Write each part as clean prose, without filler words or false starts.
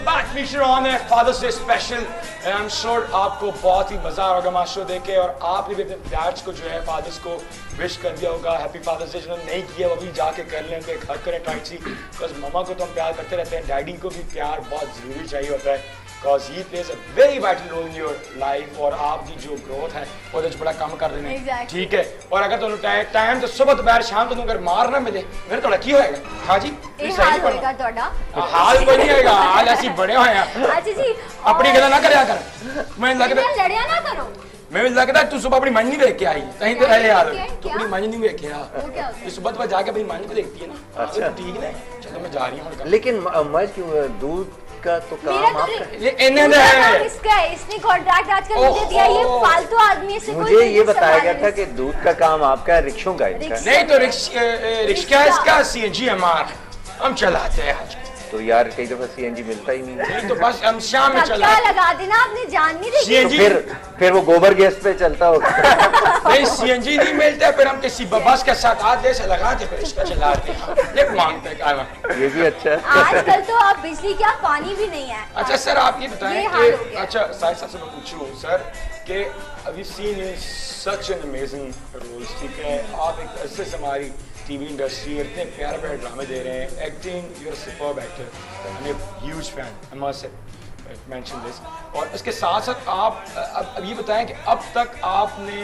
back feature on है Father's Day special and I'm sure आपको बहुत ही मजा होगा हमारा शो देख के और आपने भी अपने डैड्स को जो है फादर्स को विश कर दिया होगा हैप्पी फादर्स डे जिन्होंने नहीं किया वो भी जाके कर लें उनको एक हक करें टाइट सी बिकॉज ममा को तो हम प्यार करते रहते हैं डैडी को भी प्यार बहुत ज़रूरी चाहिए होता है because he plays a very vital role in your life और आपकी जो ग्रोथ है वो तो बड़ा कम कर देने ठीक है और अगर तुम टाइम तो सुबह दोपहर शाम तुम अगर मार ना मिले मेरे थोड़ा की होएगा हाँ जी हाल होएगा थोड़ा हाल कोई नहीं होएगा हाल ऐसी बड़े हुए हैं अच्छा जी अपनी गला ना करया कर मैं लगता लड़िया ना करो मैं लगता है तू सुबह अपनी मन नहीं देख के आई कहीं तो रहे यार तू अपनी मन नहीं देख के आ तू सुबह जाके अपनी मन को देखती है ना अच्छा ठीक है चलो मैं जा रही हूँ लेकिन मैं क्यों दूध का तो काम आपका इसका है इसने कॉन्ट्रैक्ट आजकल मुझे दिया ये फालतू आदमी से मुझे ये बताया गया था कि दूध का काम आपका रिक्शों का नहीं तो रिक्शा इसका सीएनजी हमार हम चलाते हैं तो यार कई दफा सीएनजी मिलता ही नहीं तो बस हम शाम में चला लगा देना आपने जान नहीं देखी तो फिर वो गोबर गैस पे चलता होगा नहीं सीएनजी नहीं मिलता फिर हम किसी बस के साथ आधे से लगाते फिर इसका चलाते हैं मांगते हैं ये भी अच्छा है आजकल तो आप बिजली क्या पानी भी नहीं है अच्छा सर आप ये बताएं कि अच्छा साहिब साहब से मैं पूछूं सर कि अभी seen in such an amazing roles ठीक है आप एक ऐसे से हमारी टीवी इंडस्ट्री इतने प्यारे प्यारे ड्रामे दे रहे हैं acting you are superb actor I am huge fan I must mention this और इसके साथ साथ आप अब ये बताएं कि अब तक आपने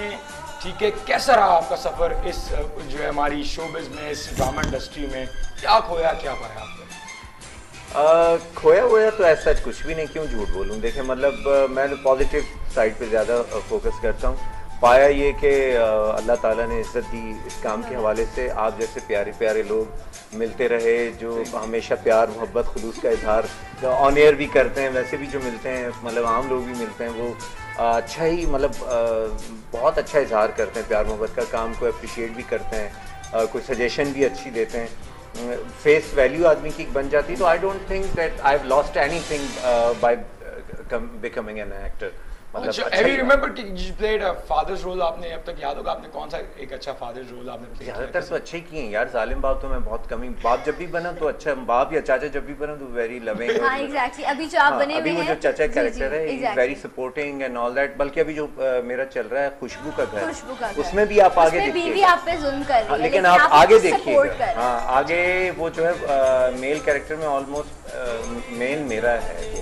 ठीक है कैसा रहा आपका सफ़र इस जो है हमारी शोबिज़ में इस ड्रामा इंडस्ट्री में क्या खोया क्या पाया आपने खोया हुआ तो ऐसा कुछ भी नहीं क्यों झूठ बोलूं देखें मतलब मैं पॉजिटिव साइड पे ज़्यादा फोकस करता हूँ पाया ये कि अल्लाह ताला ने इज़्ज़त दी इस काम के हवाले से आप जैसे प्यारे प्यारे लोग मिलते रहे जो हमेशा प्यार मोहब्बत खुलूस का इजहार ऑन एयर भी करते हैं वैसे भी जो मिलते हैं मतलब आम लोग भी मिलते हैं वो अच्छा ही मतलब बहुत अच्छा इजहार करते हैं प्यार मोहब्बत का काम को अप्रिशिएट भी करते हैं कोई सजेशन भी अच्छी देते हैं फेस वैल्यू आदमी की बन जाती तो I don't think that I have lost anything by becoming an actor अच्छा have you remembered कि you played a father's role आपने अब तक याद होगा आपने कौन सा एक अच्छा father's role आपने प्ले किया ज़्यादातर तो अच्छे ही किए यार जालिम बाप तो मैं बहुत कम ही बाप जब भी बना तो अच्छा बाप या चाचा जब भी बना तो वेरी लविंग हाँ एग्जैक्टली अभी जो आप बने हुए हैं अभी वो जो चाचा कैरेक्टर है very supporting and all that बल्कि अभी जो मेरा चल रहा है खुशबू का घर उसमें भी आप आगे देखिए बीवी आप पे जुल्म कर रही है लेकिन आप आगे देखिए हाँ आगे वो जो है मेल कैरेक्टर में ऑलमोस्ट मेन मेरा है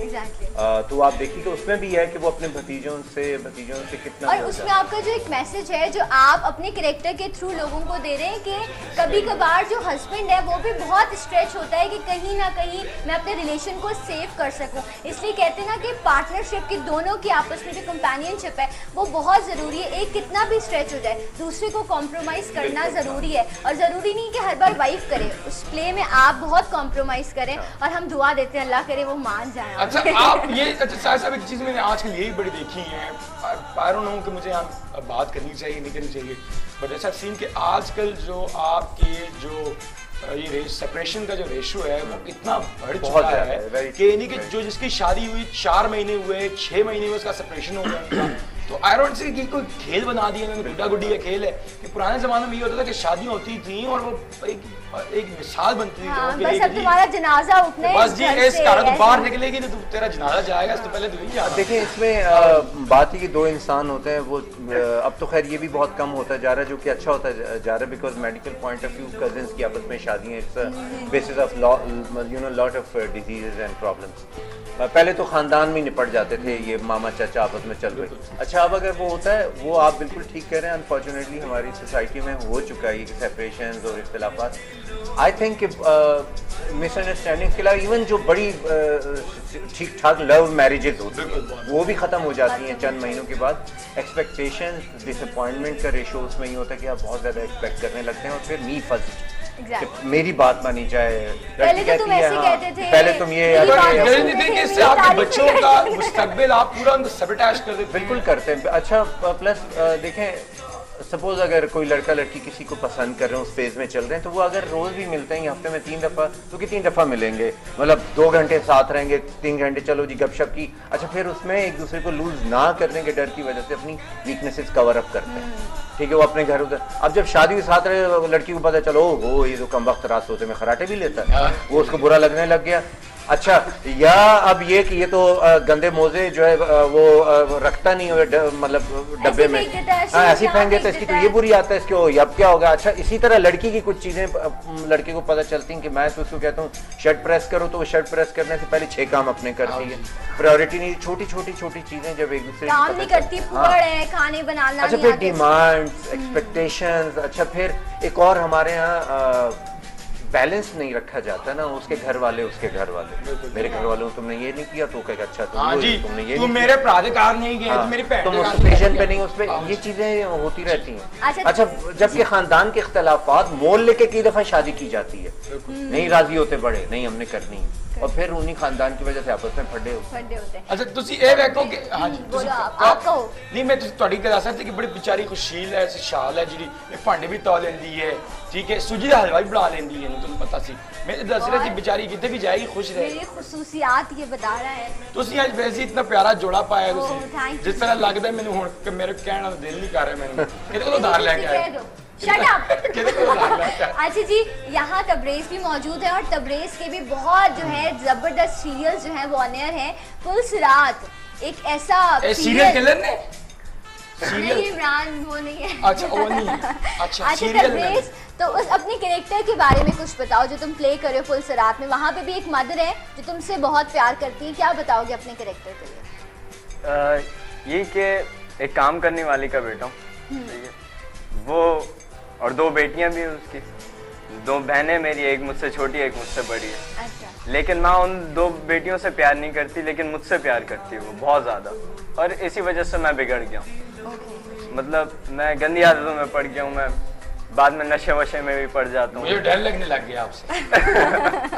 तो आप देखिए कि उसमें भी है कि वो अपने भतीजों से कितना और उसमें आपका जो एक मैसेज है जो आप अपने कैरेक्टर के थ्रू लोगों को दे रहे हैं कि कभी कभार जो हस्बैंड है वो भी बहुत स्ट्रेच होता है कि कहीं ना कहीं मैं अपने रिलेशन को सेव कर सकूं इसलिए कहते हैं ना कि पार्टनरशिप की दोनों की आपस में जो कंपेनियनशिप है वो बहुत ज़रूरी है एक कितना भी स्ट्रेच हो जाए दूसरे को कॉम्प्रोमाइज़ करना ज़रूरी है और ज़रूरी नहीं कि हर बार वाइफ करे उस प्ले में आप बहुत कॉम्प्रोमाइज़ करें और हम दुआ देते हैं अल्लाह करे वो मान जाए अच्छा आप ये अच्छा साहब एक चीज़ मैंने आजकल यही बड़ी देखी है आई डोंट नो कि मुझे यहाँ बात करनी चाहिए नहीं करनी चाहिए बट ऐसा सीन कि आजकल जो आपके जो ये सेपरेशन का जो रेशो है वो इतना बढ़ चुका है कि यानी कि जो जिसकी शादी हुई 4 महीने हुए 6 महीने में उसका सेपरेशन हो गया उनका तो आई डोंट सी कि कोई खेल बना दिया इन्होंने गुड्डा गुड्डी का खेल है कि पुराने ज़माने में ये होता था कि शादियाँ होती थी और वो एक मिसाल बनती थी हाँ, बस अब तुम्हारा जनाजा उठने बस जी इस कारण तो बाहर निकलेगी तो तेरा जनाजा जाएगा इससे पहले तो नहीं देखिए इसमें बात ही कि दो इंसान होते हैं वो अब तो खैर ये भी बहुत कम होता जा रहा है जो कि अच्छा होता जा रहा है because medical point of view cousins की आपस में शादी है it's basis of you know lot of diseases and problems पहले तो खानदान में निपट जाते थे ये मामा चाचा आपस में चल रहे अच्छा अब अगर वो होता है वो आप बिल्कुल ठीक कह रहे हैं अनफॉर्चुनेटली हमारी सोसाइटी में हो चुका है ये सेपरेशन और इख्तिलाफात आई थिंक मिसअंडरस्टैंडिंग के अलावा इवन जो बड़ी ठीक ठाक लव मैरिजेज होती हैं वो भी ख़त्म हो जाती हैं चंद महीनों के बाद एक्सपेक्टेशन डिसअपॉइंटमेंट का रेशो उसमें ये होता है कि आप बहुत ज़्यादा एक्सपेक्ट करने लगते हैं और फिर मी फर्स्ट मेरी बात मानी जाए पहले तो तुम ऐसे कहते थे पहले तुम ये इससे आपके बच्चों का मुस्तकबिल आप पूरा उनको सबटाइज कर देते बिल्कुल करते हैं अच्छा प्लस देखें सपोज अगर कोई लड़का लड़की किसी को पसंद कर रहे हैं उस फेज में चल रहे हैं तो वो अगर रोज भी मिलते हैं हफ्ते में 3 दफ़ा तो कितनी दफ़ा मिलेंगे मतलब 2 घंटे साथ रहेंगे 3 घंटे चलो जी गपशप की अच्छा फिर उसमें एक दूसरे को लूज ना करने के डर की वजह से अपनी वीकनेसेस कवर अप करते हैं ठीक है वो अपने घर उधर अब जब शादी के साथ रहे लड़की को पता चलो हो ये तो कम वक्त रात सोते में खराटे भी लेता है वो उसको बुरा लगने लग गया अच्छा, या अब ये कि ये तो गंदे मोजे जो है वो रखता नहीं है मतलब डब्बे में, ऐसे ही फेंक देता है, इसकी तो ये बुरी आता है, इसको अब क्या होगा। अच्छा, इसी तरह लड़की की कुछ चीजें लड़के को पता चलती हैं कि मैं तो उसको कहता हूँ शर्ट प्रेस करो, तो वो शर्ट प्रेस करने से पहले 6 काम अपने करती है, प्रायोरिटी नहीं, छोटी छोटी चीजें जब एक दूसरे काम नहीं करती, है खाने बनाना। अच्छा, फिर डिमांड्स, एक्सपेक्टेशंस। अच्छा, फिर एक और हमारे यहाँ बैलेंस नहीं रखा जाता ना, उसके घर वाले मेरे घर वालों तुमने ये नहीं किया तो कहेगा अच्छा तुमने ये तुम मेरे प्राधिकार नहीं गए, मेरी तुम उस पेशन पे नहीं, उस पे ये चीजें होती रहती हैं। अच्छा, जबकि खानदान के इख्तलाफात मोल लेके कई दफा शादी की जाती है, नहीं राजी होते बड़े, नहीं हमने करनी, और फिर उन्हीं खानदान की वजह से आपस में फड्डे होते हैं। अच्छा, ਤੁਸੀਂ ਇਹ ਵੇਖੋ ਕਿ ਹਾਂਜੀ आप कहो। नहीं, मैं ਤੁਹਾਡੀ ਗੱਲ ਦੱਸ ਸਕਦੀ ਕਿ ਬੜੀ ਵਿਚਾਰੀ ਖੁਸ਼ੀਲ ਹੈ, ਸ਼ਾਲ ਹੈ ਜਿਹੜੀ ਇਹ ਭਾਂਡੇ ਵੀ ਧੋ ਲੈਂਦੀ ਹੈ, ਠੀਕ ਹੈ, ਸੂਜੀ ਦਾ ਹਲਵਾ ਵੀ ਬਣਾ ਲੈਂਦੀ ਹੈ, ਤੁਹਾਨੂੰ ਪਤਾ ਸੀ। मैं ਦੱਸ ਰਿਹਾ ਸੀ ਵਿਚਾਰੀ ਕਿਤੇ ਵੀ ਜਾਏਗੀ ਖੁਸ਼ ਰਹੇ। मेरी खुसूसियात ये बता रहा है। ਤੁਸੀਂ ਅੱਜ ਵੈਸੇ ਇਤਨਾ ਪਿਆਰਾ ਜੋੜਾ ਪਾਇਆ ਤੁਸੀਂ, ਜਿਸ ਤਰ੍ਹਾਂ ਲੱਗਦਾ ਮੈਨੂੰ ਹੁਣ ਕਿ ਮੇਰੇ ਕਹਿਣ ਦਾ ਦਿਲ ਨਹੀਂ ਕਰ ਰਿਹਾ ਮੈਨੂੰ ਕਿਤੇ ਕੋਲ ਉਧਾਰ ਲੈ ਕੇ ਆਏ। Shut up! अच्छा जी, यहाँ तबरेज़ भी मौजूद है और तबरेज़ के भी बहुत जो है जबरदस्त सीरियल जो है वो ऑनर है। पुलसिरात एक ऐसा सीरियल किलर ने नहीं, इमरान वो नहीं है। अच्छा, वो नहीं है। अच्छा, तबरेज़, तो उस अपने कैरेक्टर के बारे में कुछ बताओ जो तुम प्ले कर रहे हो पुलसिरात में। वहाँ पे भी एक मदर है जो तुमसे बहुत प्यार करती है, क्या बताओगे अपने कैरेक्टर के लिए? ये कि एक काम करने वाली का बेटा हूँ, वो और 2 बेटियां भी हैं उसकी, 2 बहनें मेरी, एक मुझसे छोटी है, एक मुझसे बड़ी है। अच्छा। लेकिन माँ उन 2 बेटियों से प्यार नहीं करती, लेकिन मुझसे प्यार करती है वो बहुत ज़्यादा, और इसी वजह से मैं बिगड़ गया हूँ। मतलब मैं गंदी आदतों में पड़ गया हूँ, मैं बाद में नशे वशे में भी पड़ जाता हूँ। मुझे डर लगने लग गया आपसे।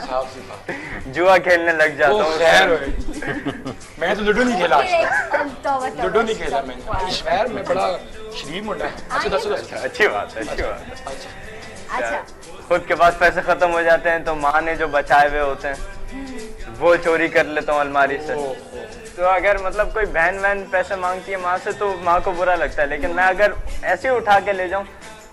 साफ सी बात, जुआ खेलने लग जाता हूँ। मैं तो लूडो नहीं खेला, लूडो नहीं खेला मैंने। शहर में बड़ा शरीफ मुंडा है। अच्छा, दसो। अच्छी बात है, अच्छी बात है। अच्छा, खुद के पास पैसे खत्म हो जाते हैं तो माँ ने जो बचाए हुए होते हैं वो चोरी कर लेता हूँ अलमारी से। तो अगर मतलब कोई बहन पैसे मांगती है माँ से तो माँ को बुरा लगता है, लेकिन मैं अगर ऐसे उठा के ले जाऊँ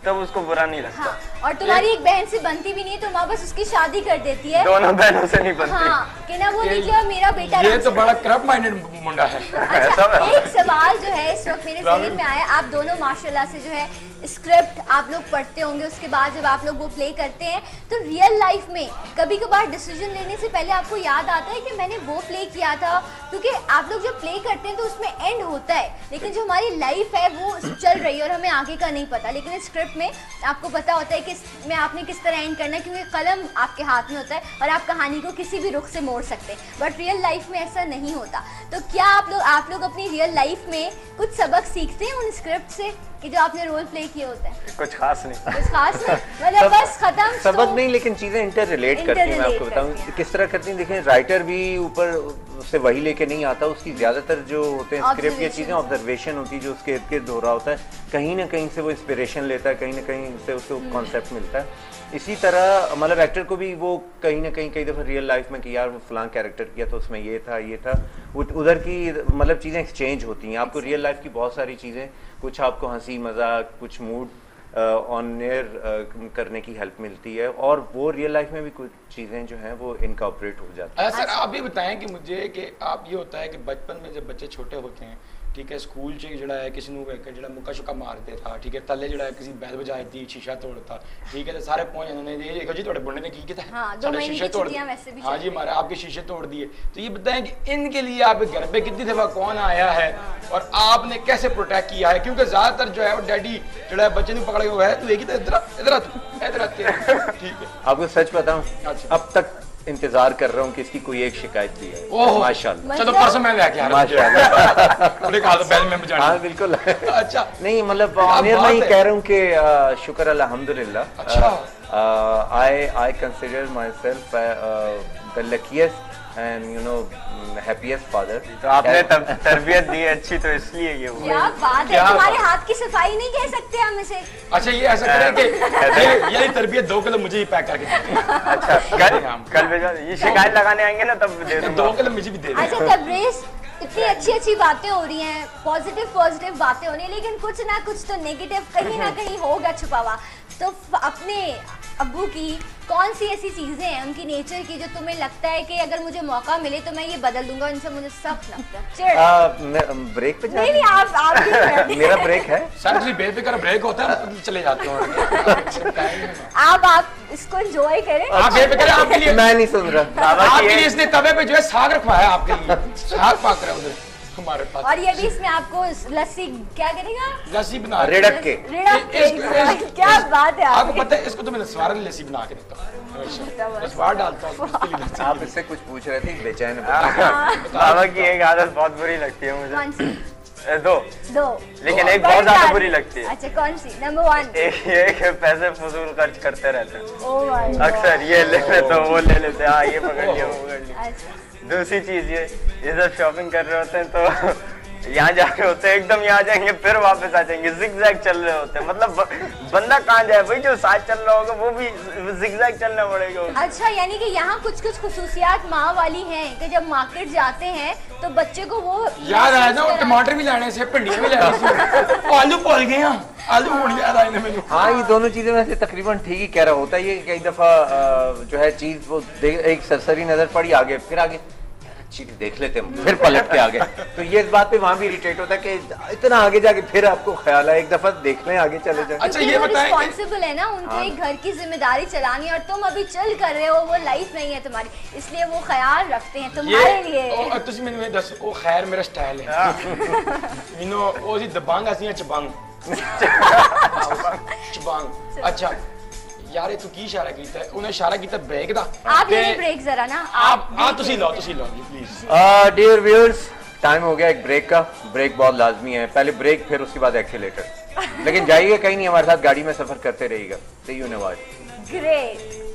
तब उसको बुरा नहीं लगता। हाँ, और तुम्हारी एक बहन से बनती भी नहीं है तो माँ बस उसकी शादी कर देती है। दोनों बहनों से नहीं बनती। हाँ, कि ना वो निकले मेरा बेटा। ये तो बड़ा करप्ट माइंडेड मुंडा है। अच्छा, एक सवाल जो है इस वक्त मेरे ज़हन में आया, आप दोनों माशाल्लाह से जो है स्क्रिप्ट आप लोग पढ़ते होंगे, उसके बाद जब आप लोग वो प्ले करते हैं तो रियल लाइफ में कभी कभार डिसीजन लेने से पहले आपको याद आता है कि मैंने वो प्ले किया था, क्योंकि आप लोग जब प्ले करते हैं तो उसमें एंड होता है, लेकिन जो हमारी लाइफ है वो चल रही है और हमें आगे का नहीं पता, लेकिन स्क्रिप्ट में आपको पता होता है कि इसमें आपने किस तरह एंड करना है, क्योंकि कलम आपके हाथ में होता है और आप कहानी को किसी भी रुख से मोड़ सकते हैं, बट रियल लाइफ में ऐसा नहीं होता। तो क्या आप लोग अपनी रियल लाइफ में कुछ सबक सीखते हैं उन स्क्रिप्ट से कि जो आपने रोल प्ले किए होते हैं? कुछ खास नहीं, मतलब बस खत्म सबक नहीं, लेकिन चीजें इंटर रिलेट करती हैं। मैं आपको बताऊं किस तरह करती हैं। देखें, राइटर भी ऊपर से वही लेके नहीं आता, उसकी ज्यादातर जो होते हैं स्क्रिप्ट ये चीजें ऑब्जर्वेशन होती है, जो उसके इर्द गिर्द हो रहा होता है, कहीं ना कहीं से वो इंस्पिरेशन लेता है, कहीं ना कहीं से उसको कॉन्सेप्ट मिलता है। इसी तरह मतलब एक्टर को भी वो कहीं ना कहीं कई दफ़ा रियल लाइफ में कि यार वो फलां कैरेक्टर किया तो उसमें ये था उधर की मतलब चीज़ें एक्सचेंज होती हैं। आपको रियल लाइफ की बहुत सारी चीज़ें, कुछ आपको हंसी मजाक, कुछ मूड ऑन एयर करने की हेल्प मिलती है, और वो रियल लाइफ में भी कुछ चीज़ें जो हैं वो इनकॉर्पोरेट हो जाती हैं। सर आप ये बताएं कि मुझे कि आप ये होता है कि बचपन में जब बच्चे छोटे होते हैं, ठीक है, स्कूल च जड़ा है किसी जड़ा मुक्का शुक्का मारते था, ठीक है, तले जड़ा किसी बैल बजाए थी, शीशा तोड़ता, ठीक है, तो सारे पहुंच उन्होंने ये देखो जी थोड़े बुढ़े ने की किया, सारे शीशे तोड़ दिए। हाँ जी, हमारे आपके शीशे तोड़ दिए। तो ये बताएं कि इनके लिए आप घर पे कितनी दफा कौन आया है और आपने कैसे प्रोटेक्ट किया है, क्योंकि ज्यादातर जो है वो डैडी जड़ा है बच्चे ने पकड़े हुए है, तो इधर ठीक है। आपको सच बताऊं, अब तक इंतजार कर रहा हूँ कि इसकी कोई एक शिकायत भी है। माशाल्लाह, चलो परसों मैं लेके आ रहा हूं। माशाल्लाह, हाँ बिल्कुल। अच्छा नहीं, मतलब मैं ही कह रहा हूँ कि शुक्र अल्हम्दुलिल्लाह। अच्छा, I consider myself the luckiest and happiest father। तो आपने तरबियत दी अच्छी, तो इसलिए ये हुआ। क्या बात है, तुम्हारे हाथ की सफाई नहीं कह सकते हम इसे। अच्छा, ये ऐसा करें कि ये तरबियत 2 किलो मुझे ही पैक करके दे। अच्छा, कल भेजा, ये शिकायत लगाने आएंगे ना तब दे दूंगा। 2 किलो मुझे भी दे दे। अच्छा तबरेज़, इतनी अच्छी बातें हो रही हैं, पॉजिटिव बातें हो रही हैं, लेकिन कुछ ना कुछ तो नेगेटिव कहीं ना कहीं होगा छुपा हुआ। तो अपने अब्बू की कौन सी ऐसी चीजें हैं उनकी नेचर की जो तुम्हें लगता है कि अगर मुझे मौका मिले तो मैं ये बदल दूंगा, इनसे मुझे सख्त नफरत है? ब्रेक पे नहीं नहीं, आप मेरा ब्रेक है सर, जी बेफिक्र ब्रेक होता है, चले जाते हो आप इसको एंजॉय करें। आप बेफिक्र, आपके लिए मैं नहीं सुन रहा। आपके लिए इसने तवे पे जो है साग रखवाया, आपके लिए साग पाक रहा है उधर हमारे पास। और ये भी इसमें आपको लस्सी क्या करेगा, लस्सी बना रिड़क के क्या बात है। आपको पता है इसको तो मैं नस्वार लस्सी बना के देता हूँ, नस्वार डालता हूँ उसके लिए लस्सी। आप इससे कुछ पूछ रहे थे, बेचैन बाबा की एक आदत बहुत बुरी लगती है मुझे। कौन सी? दो लेकिन एक बहुत ज्यादा बुरी लगती है। अच्छा कौन सी? नंबर 1 एक ये कि पैसे फजूल खर्च करते रहते हैं। Oh my God. अक्सर ये ले लेते हो, वो ले लेते हैं, हाँ ये पकड़ लिया, वो पकड़ लिया। अच्छा दूसरी चीज ये जब शॉपिंग कर रहे होते हैं तो यहाँ जा रहे होते हैं, एकदम यहाँ जाएंगे फिर वापस आ जाएंगे, जिगजैग चल रहे होते हैं। मतलब बंदा कहाँ जाए भाई, जो साथ चल रहा होगा वो भी जिगजैग चलना पड़ेगा। अच्छा, यानी कि यहाँ कुछ कुछ खुसूसियात माँ वाली हैं कि जब मार्केट जाते हैं तो बच्चे को वो याद आया ना, टमाटर भी लाने से, भिंडियां भी लाने से, आलू भूल गए हैं, आलू भूल याद आए ना मैंने। हाँ, ये दोनों चीजें वैसे तकरीबन ठीक ही कह रहा होता है। ये कई दफा जो है चीज वो एक सरसरी नजर पड़ी आगे, फिर आगे चीज देख लेते हैं, फिर पलट के आगे। तो ये इस बात पे वहाँ भी इरिटेट होता है कि इतना आगे जाके फिर आपको ख्याल है एक दफा देख लें, आगे चले जाए। अच्छा ये बताएं, रिस्पॉन्सिबल है ना उनको एक घर की जिम्मेदारी चलानी है, और तुम अभी चल कर रहे हो, वो लाइफ नहीं है तुम्हारी, इसलिए वो ख्याल रखते हैं तुम्हारे लिए। तुसी मैंने दस ओ खैर मेरा स्टाइल है मीनो ओ जी दबंग आसियां चबंग चबंग। अच्छा यार तू की इशारा कीता है? उन्हें इशारा कीता ब्रेक दा। आप ले ब्रेक जरा ना, आप तुसी लो प्लीज। डियर व्यूअर्स, टाइम हो गया एक ब्रेक का। ब्रेक बहुत लाजमी है, पहले ब्रेक फिर उसके बाद एक्सीलेटर। लेकिन जाइए कहीं नहीं, हमारे साथ गाड़ी में सफर करते रहिएगा। सी यू नवाज। ग्रेट।